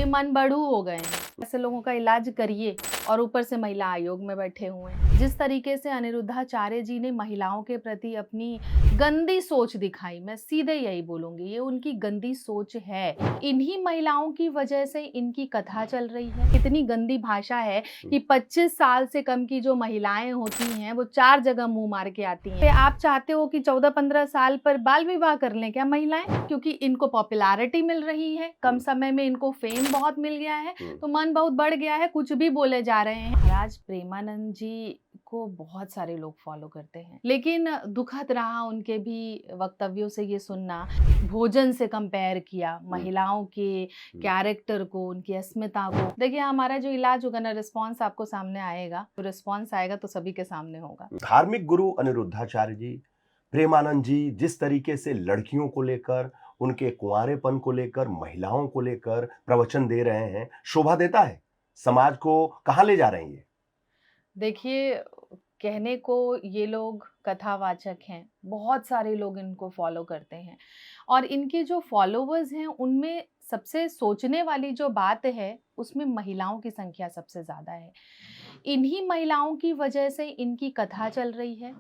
मन बढ़ू हो गए हैं। ऐसे लोगों का इलाज करिए और ऊपर से महिला आयोग में बैठे हुए हैं। जिस तरीके से अनिरुद्धाचार्य जी ने महिलाओं के प्रति अपनी गंदी सोच दिखाई, मैं सीधे यही बोलूंगी, ये उनकी गंदी सोच है। इन्हीं महिलाओं की वजह से इनकी कथा चल रही है। कितनी गंदी भाषा है कि 25 साल से कम की जो महिलाएं होती हैं वो 4 जगह मुंह मार के आती हैं। आप चाहते हो कि 14-15 साल पर बाल विवाह कर लें क्या महिलाएं? क्योंकि इनको पॉपुलैरिटी मिल रही है, कम समय में इनको फेम बहुत मिल गया है, तो मन बहुत बढ़ गया है, कुछ भी बोले जा रहे हैं। महाराज प्रेमानंद जी को बहुत सारे लोग फॉलो करते हैं, लेकिन दुखद रहा उनके भी वक्तव्यों से ये सुनना। भोजन से कंपेयर किया महिलाओं के कैरेक्टर को, उनकी अस्मिता को। देखिए हमारा जो इलाज होगा ना, रिस्पॉन्स आपको सामने आएगा, रिस्पॉन्स आएगा तो सभी के सामने होगा। धार्मिक गुरु अनिरुद्धाचार्य जी, प्रेमानंद जी जिस तरीके से लड़कियों को लेकर, उनके कुंवारेपन को लेकर, महिलाओं को लेकर प्रवचन दे रहे हैं, शोभा देता है। समाज को कहाँ ले जा रहे हैं ये? देखिए, कहने को ये लोग कथावाचक हैं, बहुत सारे लोग इनको फॉलो करते हैं और इनके जो फॉलोवर्स हैं उनमें सबसे सोचने वाली जो बात है उसमें महिलाओं की संख्या सबसे ज़्यादा है। इन्हीं महिलाओं की वजह से इनकी कथा चल रही है,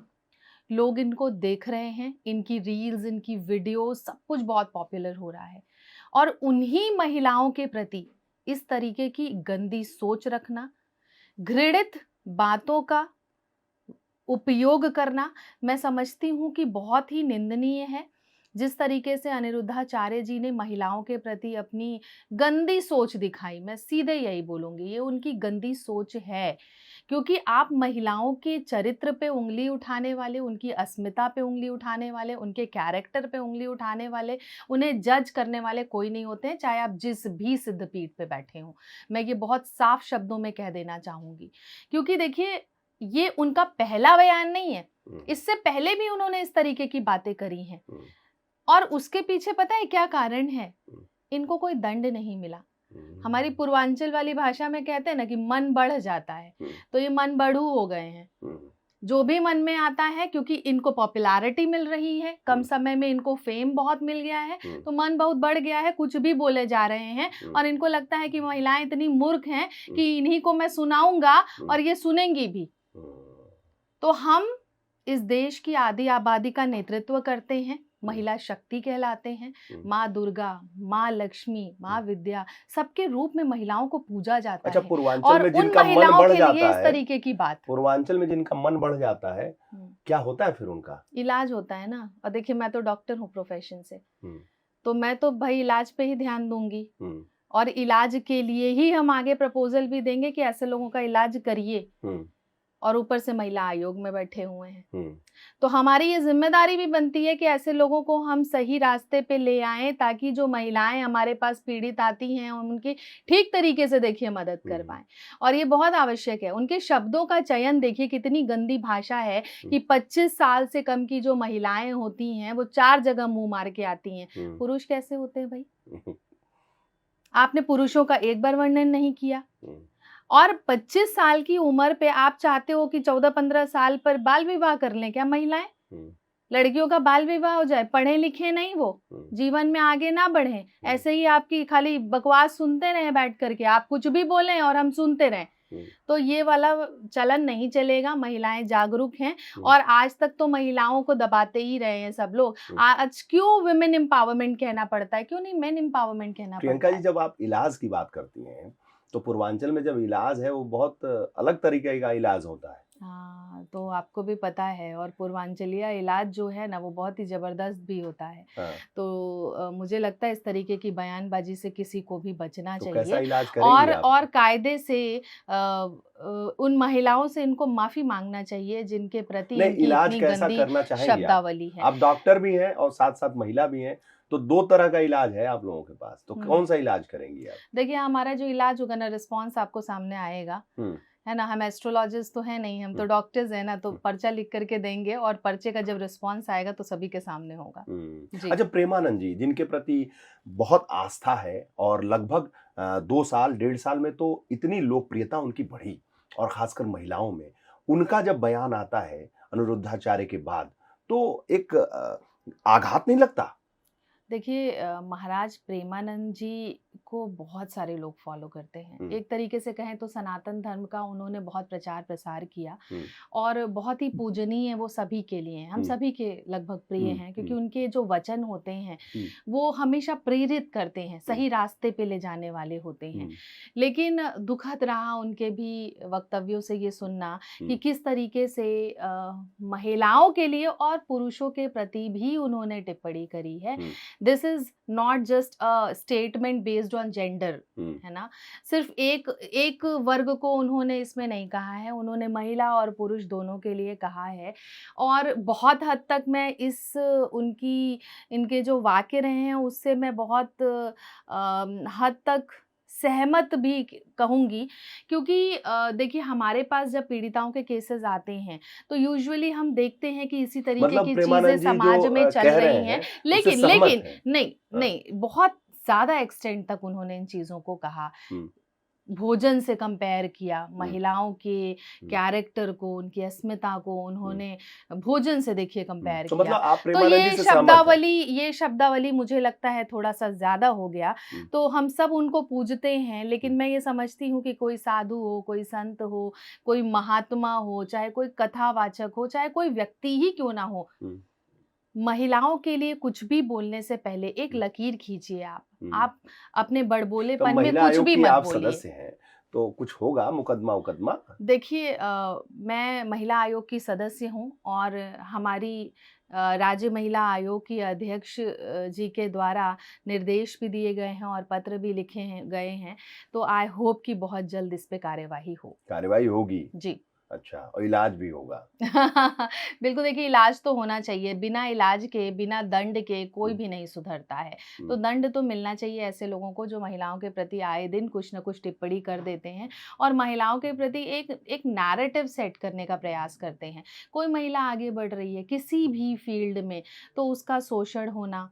लोग इनको देख रहे हैं, इनकी रील्स, इनकी वीडियोस, सब कुछ बहुत पॉपुलर हो रहा है और उन्हीं महिलाओं के प्रति इस तरीके की गंदी सोच रखना, घृणित बातों का उपयोग करना, मैं समझती हूँ कि बहुत ही निंदनीय है। जिस तरीके से अनिरुद्धाचार्य जी ने महिलाओं के प्रति अपनी गंदी सोच दिखाई, मैं सीधे यही बोलूँगी, ये उनकी गंदी सोच है। क्योंकि आप महिलाओं के चरित्र पे उंगली उठाने वाले, उनकी अस्मिता पे उंगली उठाने वाले, उनके कैरेक्टर पे उंगली उठाने वाले, उन्हें जज करने वाले कोई नहीं होते हैं, चाहे आप जिस भी सिद्धपीठ पे बैठे हों। मैं ये बहुत साफ शब्दों में कह देना चाहूँगी, क्योंकि देखिए ये उनका पहला बयान नहीं है, इससे पहले भी उन्होंने इस तरीके की बातें करी हैं और उसके पीछे पता है क्या कारण है? इनको कोई दंड नहीं मिला। हमारी पूर्वांचल वाली भाषा में कहते हैं ना कि मन बढ़ जाता है, तो ये मन बढ़ू हो गए हैं। जो भी मन में आता है, क्योंकि इनको पॉपुलैरिटी मिल रही है, कम समय में इनको फेम बहुत मिल गया है, तो मन बहुत बढ़ गया है, कुछ भी बोले जा रहे हैं और इनको लगता है कि महिलाएं इतनी मूर्ख हैं कि इन्हीं को मैं सुनाऊंगा और ये सुनेंगी भी। तो हम इस देश की आधी आबादी का नेतृत्व करते हैं, महिला शक्ति कहलाते हैं, माँ दुर्गा, माँ लक्ष्मी, माँ विद्या, सबके रूप में महिलाओं को पूजा जाता है। पूर्वांचल और में उन जिनका मन महिलाओं बढ़ के जाता लिए इस है, तरीके की बात, पूर्वांचल में जिनका मन बढ़ जाता है, क्या होता है फिर उनका? इलाज होता है ना। और देखिए मैं तो डॉक्टर हूँ प्रोफेशन से, तो मैं तो भाई इलाज पे ही ध्यान दूंगी और इलाज के लिए ही हम आगे प्रपोजल भी देंगे कि ऐसे लोगों का इलाज करिए और ऊपर से महिला आयोग में बैठे हुए हैं। तो हमारी ये जिम्मेदारी भी बनती है कि ऐसे लोगों को हम सही रास्ते पे ले आएं, ताकि जो महिलाएं हमारे पास पीड़ित आती हैं हम उनकी ठीक तरीके से देखिए मदद कर पाएं। और ये बहुत आवश्यक है। उनके शब्दों का चयन देखिए, कितनी गंदी भाषा है कि 25 साल से कम की जो महिलाएं होती हैं वो 4 जगह मुंह मार के आती हैं। पुरुष कैसे होते हैं भाई? आपने पुरुषों का एक बार वर्णन नहीं किया और 25 साल की उम्र पे आप चाहते हो कि 14-15 साल पर बाल विवाह कर लें क्या महिलाएं? लड़कियों का बाल विवाह हो जाए, पढ़े लिखे नहीं वो, जीवन में आगे ना बढ़े, ऐसे ही आपकी खाली बकवास सुनते रहे बैठ करके, आप कुछ भी बोलें और हम सुनते रहें, तो ये वाला चलन नहीं चलेगा। महिलाएं जागरूक हैं और आज तक तो महिलाओं को दबाते ही रहे हैं सब लोग। आज क्यों विमेन एम्पावरमेंट कहना पड़ता है, क्यों नहीं मेन एम्पावरमेंट कहना पड़ता है? प्रियंका जी, जब आप इलाज की बात करती हैं तो पूर्वांचल में जब इलाज है वो बहुत अलग तरीके का इलाज होता है। हाँ, तो आपको भी पता है, और पूर्वांचलीय इलाज जो है ना वो बहुत ही जबरदस्त भी होता है। तो मुझे लगता है इस तरीके की बयानबाजी से किसी को भी बचना चाहिए। कैसा इलाज करेंगी आप? और कायदे से उन महिलाओं से इनको माफी मांगना चाहिए जिनके प्रति इनकी इलाज इतनी कैसा गंदी करना चाहेंगी शब्दावली है। आप डॉक्टर भी हैं और साथ साथ महिला भी हैं, तो 2 तरह का इलाज है आप लोगों के पास, तो कौन सा इलाज करेंगी आप? देखिए हमारा जो इलाज होगा ना, रिस्पॉन्स आपको सामने आएगा, है ना। हम एस्ट्रोलॉजिस्ट तो है नहीं, हम तो डॉक्टर्स हैं ना, तो पर्चा लिख करके देंगे और पर्चे का जब रिस्पॉन्स आएगा तो सभी के सामने होगा। अच्छा, प्रेमानंद जी जिनके प्रति बहुत आस्था है और लगभग 2 साल 1.5 साल में तो इतनी लोकप्रियता उनकी बढ़ी, और खासकर महिलाओं में उनका जब बयान आता है अनिरुद्धाचार्य के बाद, तो एक आघात नहीं लगता? देखिए महाराज प्रेमानंद जी को बहुत सारे लोग फॉलो करते हैं। हुँ, एक तरीके से कहें तो सनातन धर्म का उन्होंने बहुत प्रचार प्रसार किया हुँ, और बहुत ही पूजनीय वो सभी के लिए हैं। हम हुँ, सभी के लगभग प्रिय हुँ, हैं क्योंकि हुँ, उनके जो वचन होते हैं हुँ, वो हमेशा प्रेरित करते हैं, हुँ, सही रास्ते पे ले जाने वाले होते हैं। हुँ, लेकिन दुखद रहा उनके भी वक्तव्यों से ये सुनना कि हुँ, किस तरीके से महिलाओं के लिए और पुरुषों के प्रति भी उन्होंने टिप्पणी करी है। Hmm, this is not just a statement based on gender, hmm. है ना? सिर्फ एक एक वर्ग को उन्होंने इसमें नहीं कहा है, उन्होंने महिला और पुरुष दोनों के लिए कहा है। और बहुत हद तक मैं इस उनकी इनके जो वाक्य रहे हैं उससे मैं बहुत हद तक सहमत भी कहूँगी, क्योंकि देखिए हमारे पास जब पीड़िताओं के केसेस आते हैं तो यूजुअली हम देखते हैं कि इसी तरीके मतलब की चीज़ें प्रेमानंद जी जो समाज में चल कह रहे रही हैं। हैं, उससे लेकिन सहमत लेकिन हैं। नहीं, हाँ, नहीं, बहुत ज़्यादा एक्सटेंड तक उन्होंने इन चीज़ों को कहा। हुँ, भोजन से कंपेयर किया, हुँ, महिलाओं के हुँ, कैरेक्टर को, उनकी अस्मिता को हुँ, उन्होंने भोजन से देखिए हुँ। कंपेयर तो किया। मतलब आप तो प्रेमानंद जी ये से सहमत हैं। शब्दावली मुझे लगता है थोड़ा-सा ज़्यादा हो गया। हुँ, तो हम सब उनको पूजते हैं, हुँ, लेकिन मैं ये समझती हूँ कि कोई साधु हो, कोई संत हो, कोई महात्मा हो, चाहे कोई कथावाचक हो, चाहे कोई व्यक्ति ही क्यों ना हो, हुँ, महिलाओं के लिए कुछ भी बोलने से पहले एक हुँ, लकीर खींचिए आप। हुँ। आप अपने तो बड़बोलेपन में महिला कुछ आयोग भी की मत आप बोलिए। सदस्य हैं, तो कुछ होगा मुकदमा-वुकदमा? देखिए मैं महिला आयोग की सदस्य हूँ और हमारी राज्य महिला आयोग की अध्यक्ष जी के द्वारा निर्देश भी दिए गए हैं और पत्र भी लिखे हैं गए हैं। तो आई होप कि बहुत जल्द इस पे कार्यवाही हो। कार्रवाई होगी। जी। अच्छा, और इलाज भी होगा। बिल्कुल देखिए इलाज तो होना चाहिए, बिना इलाज के, बिना दंड के कोई हुँ, भी नहीं सुधरता है। तो हुँ, दंड तो मिलना चाहिए ऐसे लोगों को जो महिलाओं के प्रति आए दिन कुछ न कुछ टिप्पणी कर देते हैं और महिलाओं के प्रति एक एक नैरेटिव सेट करने का प्रयास करते हैं। कोई महिला आगे बढ़ रही है किसी भी फील्ड में, तो उसका शोषण होना,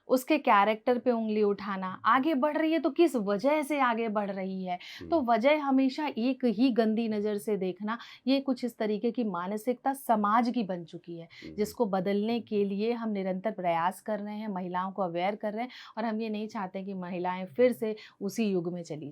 उसके कैरेक्टर पे उँगली उठाना, आगे बढ़ रही है तो किस वजह से आगे बढ़ रही है, हुँ, तो वजह हमेशा एक ही गंदी नज़र से देखना, ये कुछ इस तरीके की मानसिकता समाज की बन चुकी है, हुँ, हुँ। जिसको बदलने के लिए हम निरंतर प्रयास कर रहे हैं, महिलाओं को अवेयर कर रहे हैं और हम ये नहीं चाहते कि महिलाएँ फिर से उसी युग में चली जाएँ।